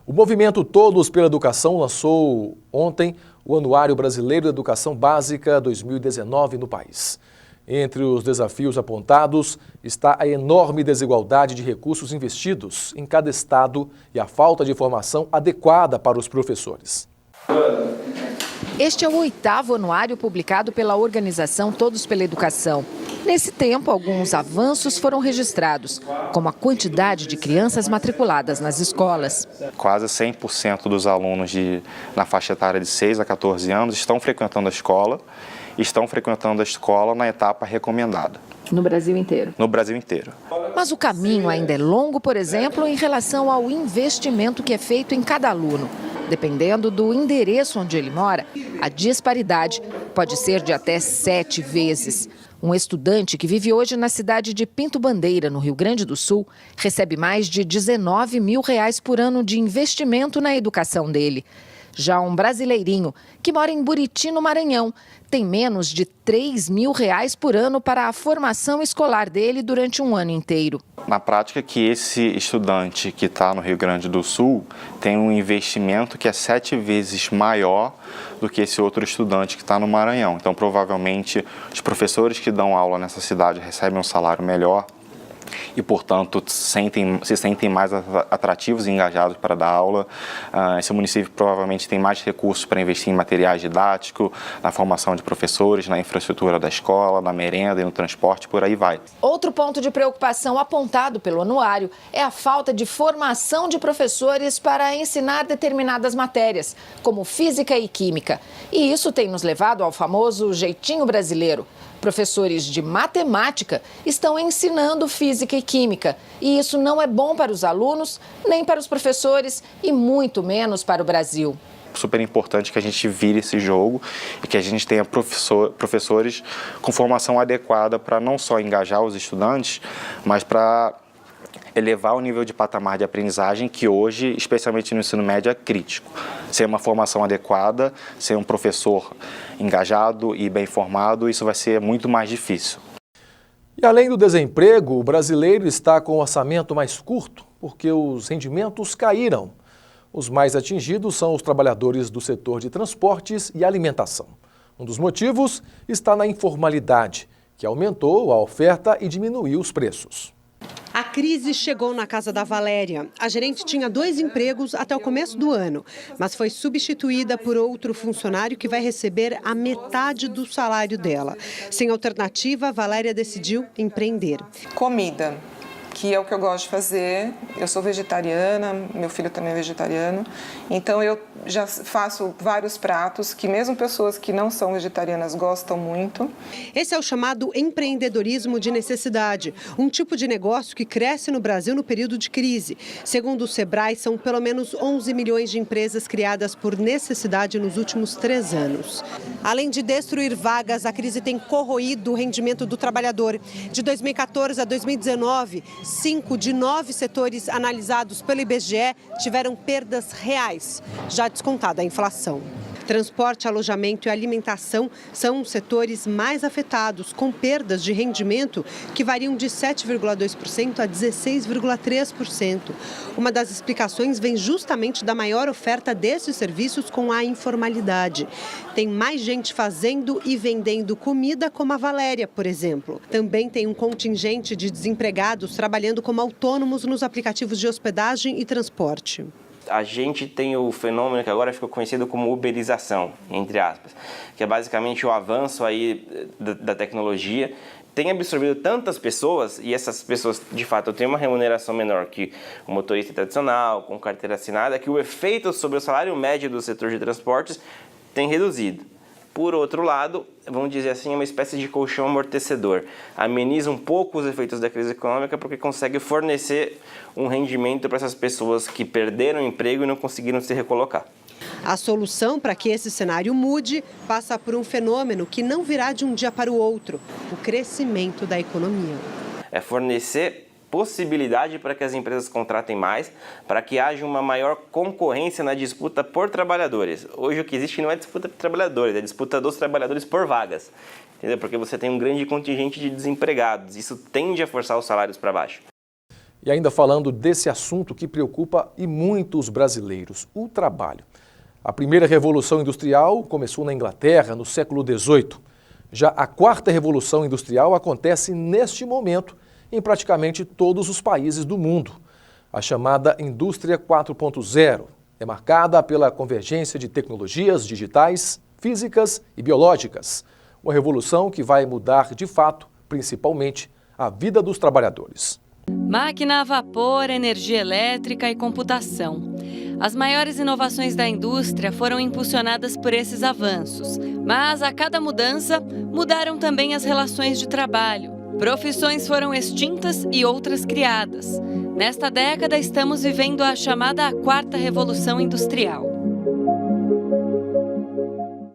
O movimento Todos pela Educação lançou ontem o Anuário Brasileiro de Educação Básica 2019 no país. Entre os desafios apontados está a enorme desigualdade de recursos investidos em cada estado e a falta de formação adequada para os professores. Este é o 8º anuário publicado pela organização Todos pela Educação. Nesse tempo, alguns avanços foram registrados, como a quantidade de crianças matriculadas nas escolas. Quase 100% dos alunos na faixa etária de 6 a 14 anos estão frequentando a escola na etapa recomendada. No Brasil inteiro? No Brasil inteiro. Mas o caminho ainda é longo, por exemplo, em relação ao investimento que é feito em cada aluno. Dependendo do endereço onde ele mora, a disparidade pode ser de até 7 vezes. Um estudante que vive hoje na cidade de Pinto Bandeira, no Rio Grande do Sul, recebe mais de R$19 mil por ano de investimento na educação dele. Já um brasileirinho que mora em Buriti, no Maranhão, tem menos de R$3 mil por ano para a formação escolar dele durante um ano inteiro. Na prática, que esse estudante que está no Rio Grande do Sul tem um investimento que é 7 vezes maior do que esse outro estudante que está no Maranhão. Então, provavelmente, os professores que dão aula nessa cidade recebem um salário melhor e, portanto, se sentem mais atrativos e engajados para dar aula. Esse município provavelmente tem mais recursos para investir em materiais didáticos, na formação de professores, na infraestrutura da escola, na merenda e no transporte, por aí vai. Outro ponto de preocupação apontado pelo anuário é a falta de formação de professores para ensinar determinadas matérias, como física e química. E isso tem nos levado ao famoso jeitinho brasileiro. Professores de matemática estão ensinando física e química. E isso não é bom para os alunos, nem para os professores e muito menos para o Brasil. Super importante que a gente vire esse jogo e que a gente tenha professores com formação adequada para não só engajar os estudantes, mas para elevar o nível de patamar de aprendizagem que hoje, especialmente no ensino médio, é crítico. Ser uma formação adequada, ser um professor engajado e bem formado, isso vai ser muito mais difícil. E além do desemprego, o brasileiro está com o orçamento mais curto porque os rendimentos caíram. Os mais atingidos são os trabalhadores do setor de transportes e alimentação. Um dos motivos está na informalidade, que aumentou a oferta e diminuiu os preços. A crise chegou na casa da Valéria. A gerente tinha 2 empregos até o começo do ano, mas foi substituída por outro funcionário que vai receber a metade do salário dela. Sem alternativa, a Valéria decidiu empreender. Comida, que é o que eu gosto de fazer. Eu sou vegetariana, meu filho também é vegetariano, então eu já faço vários pratos que mesmo pessoas que não são vegetarianas gostam muito. Esse é o chamado empreendedorismo de necessidade, um tipo de negócio que cresce no Brasil no período de crise. Segundo o Sebrae, são pelo menos 11 milhões de empresas criadas por necessidade nos últimos 3 anos. Além de destruir vagas, a crise tem corroído o rendimento do trabalhador. De 2014 a 2019, 5 de 9 setores analisados pelo IBGE tiveram perdas reais, já descontada a inflação. Transporte, alojamento e alimentação são os setores mais afetados, com perdas de rendimento que variam de 7,2% a 16,3%. Uma das explicações vem justamente da maior oferta desses serviços com a informalidade. Tem mais gente fazendo e vendendo comida, como a Valéria, por exemplo. Também tem um contingente de desempregados trabalhando como autônomos nos aplicativos de hospedagem e transporte. A gente tem o fenômeno que agora ficou conhecido como uberização, entre aspas, que é basicamente o avanço aí da tecnologia, tem absorvido tantas pessoas, e essas pessoas, de fato, têm uma remuneração menor que o motorista tradicional, com carteira assinada, que o efeito sobre o salário médio do setor de transportes tem reduzido. Por outro lado, vamos dizer assim, é uma espécie de colchão amortecedor. Ameniza um pouco os efeitos da crise econômica porque consegue fornecer um rendimento para essas pessoas que perderam o emprego e não conseguiram se recolocar. A solução para que esse cenário mude passa por um fenômeno que não virá de um dia para o outro: o crescimento da economia. É fornecer possibilidade para que as empresas contratem mais, para que haja uma maior concorrência na disputa por trabalhadores. Hoje o que existe não é disputa por trabalhadores, é disputa dos trabalhadores por vagas, entendeu? Porque você tem um grande contingente de desempregados, isso tende a forçar os salários para baixo. E ainda falando desse assunto que preocupa e muito os brasileiros, o trabalho. A primeira revolução industrial começou na Inglaterra no século XVIII. Já a quarta revolução industrial acontece neste momento em praticamente todos os países do mundo. A chamada Indústria 4.0 é marcada pela convergência de tecnologias digitais, físicas e biológicas. Uma revolução que vai mudar de fato, principalmente, a vida dos trabalhadores. Máquina a vapor, energia elétrica e computação. As maiores inovações da indústria foram impulsionadas por esses avanços. Mas a cada mudança, mudaram também as relações de trabalho. Profissões foram extintas e outras criadas. Nesta década, estamos vivendo a chamada quarta revolução industrial.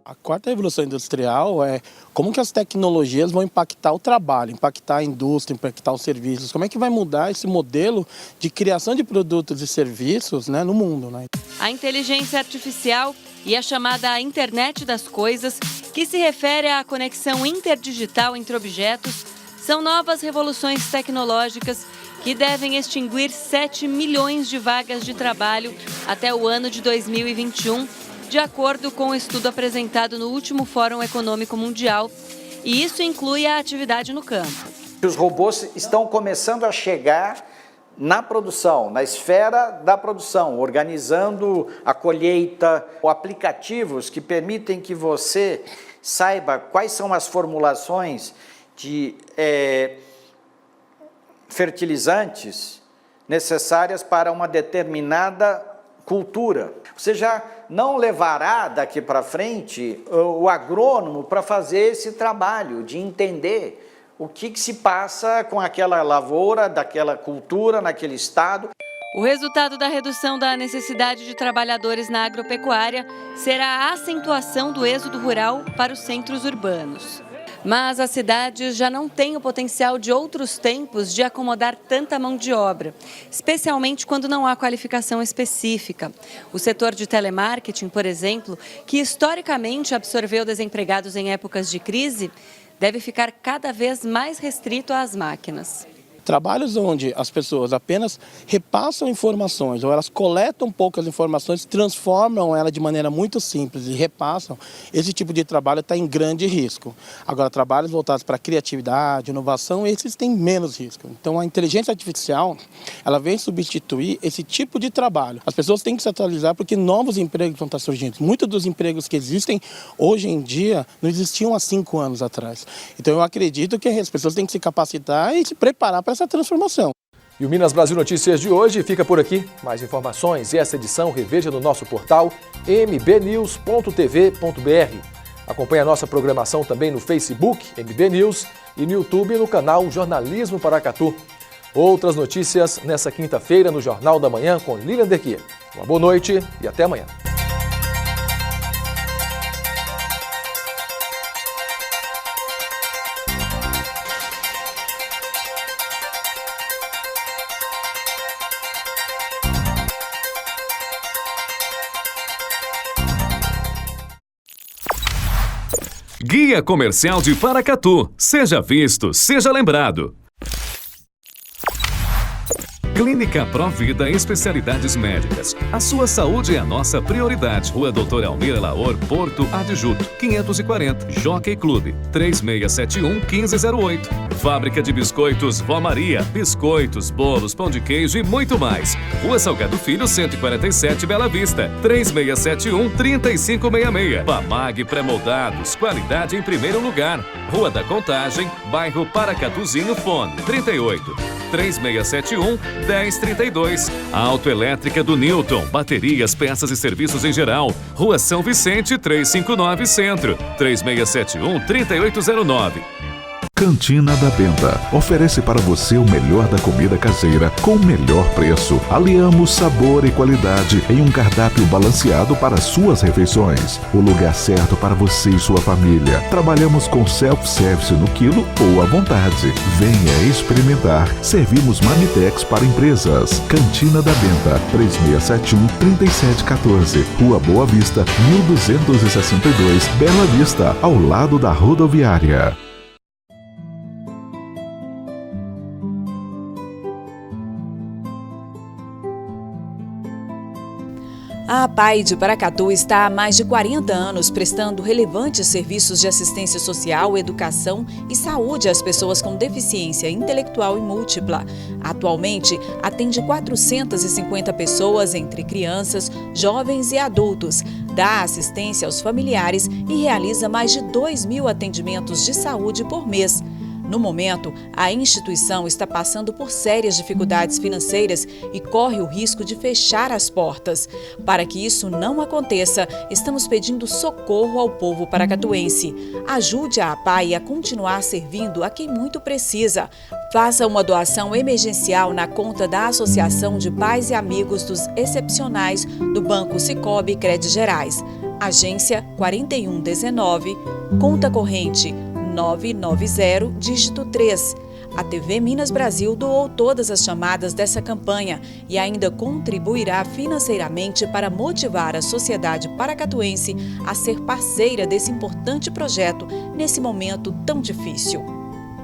A quarta revolução industrial é como que as tecnologias vão impactar o trabalho, impactar a indústria, impactar os serviços. Como é que vai mudar esse modelo de criação de produtos e serviços, né, no mundo, né? A inteligência artificial e a chamada Internet das Coisas, que se refere à conexão interdigital entre objetos, são novas revoluções tecnológicas que devem extinguir 7 milhões de vagas de trabalho até o ano de 2021, de acordo com o estudo apresentado no último Fórum Econômico Mundial, e isso inclui a atividade no campo. Os robôs estão começando a chegar na produção, na esfera da produção, organizando a colheita, aplicativos que permitem que você saiba quais são as formulações de fertilizantes necessárias para uma determinada cultura. Você já não levará daqui para frente o agrônomo para fazer esse trabalho de entender o que se passa com aquela lavoura, daquela cultura, naquele estado. O resultado da redução da necessidade de trabalhadores na agropecuária será a acentuação do êxodo rural para os centros urbanos. Mas as cidades já não têm o potencial de outros tempos de acomodar tanta mão de obra, especialmente quando não há qualificação específica. O setor de telemarketing, por exemplo, que historicamente absorveu desempregados em épocas de crise, deve ficar cada vez mais restrito às máquinas. Trabalhos onde as pessoas apenas repassam informações ou elas coletam poucas informações, transformam ela de maneira muito simples e repassam, esse tipo de trabalho está em grande risco. Agora, trabalhos voltados para criatividade, inovação, esses têm menos risco. Então, a inteligência artificial, ela vem substituir esse tipo de trabalho. As pessoas têm que se atualizar porque novos empregos vão estar surgindo. Muitos dos empregos que existem hoje em dia não existiam há 5 anos atrás. Então, eu acredito que as pessoas têm que se capacitar e se preparar para essa transformação. E o Minas Brasil Notícias de hoje fica por aqui. Mais informações e essa edição reveja no nosso portal mbnews.tv.br. Acompanhe a nossa programação também no Facebook, MB News, e no YouTube no canal Jornalismo Paracatu. Outras notícias nessa quinta-feira no Jornal da Manhã com Lilian Derquier. Uma boa noite e até amanhã. Guia Comercial de Paracatu. Seja visto, seja lembrado. Clínica Provida Especialidades Médicas. A sua saúde é a nossa prioridade. Rua Doutor Almir Laor, Porto Adjuto, 540. Jockey Clube, 3671-1508. Fábrica de Biscoitos Vó Maria. Biscoitos, bolos, pão de queijo e muito mais. Rua Salgado Filho, 147, Bela Vista, 3671-3566. Pamag Pré-Moldados. Qualidade em primeiro lugar. Rua da Contagem, bairro Paracatuzinho, fone 38-3671-1032. Autoelétrica do Newton. Baterias, peças e serviços em geral. Rua São Vicente, 359 Centro, 3671-3809. Cantina da Benta oferece para você o melhor da comida caseira com o melhor preço. Aliamos sabor e qualidade em um cardápio balanceado para suas refeições. O lugar certo para você e sua família. Trabalhamos com self-service no quilo ou à vontade. Venha experimentar. Servimos Marmitex para empresas. Cantina da Benta, 3671-3714. Rua Boa Vista, 1262, Bela Vista, ao lado da rodoviária. A APAI de Paracatu está há mais de 40 anos prestando relevantes serviços de assistência social, educação e saúde às pessoas com deficiência intelectual e múltipla. Atualmente, atende 450 pessoas entre crianças, jovens e adultos, dá assistência aos familiares e realiza mais de 2.000 atendimentos de saúde por mês. No momento, a instituição está passando por sérias dificuldades financeiras e corre o risco de fechar as portas. Para que isso não aconteça, estamos pedindo socorro ao povo paracatuense. Ajude a APAI a continuar servindo a quem muito precisa. Faça uma doação emergencial na conta da Associação de Pais e Amigos dos Excepcionais do Banco Sicoob Crédito Gerais. Agência 4119, conta corrente 990, dígito 3. A TV Minas Brasil doou todas as chamadas dessa campanha e ainda contribuirá financeiramente para motivar a sociedade paracatuense a ser parceira desse importante projeto nesse momento tão difícil.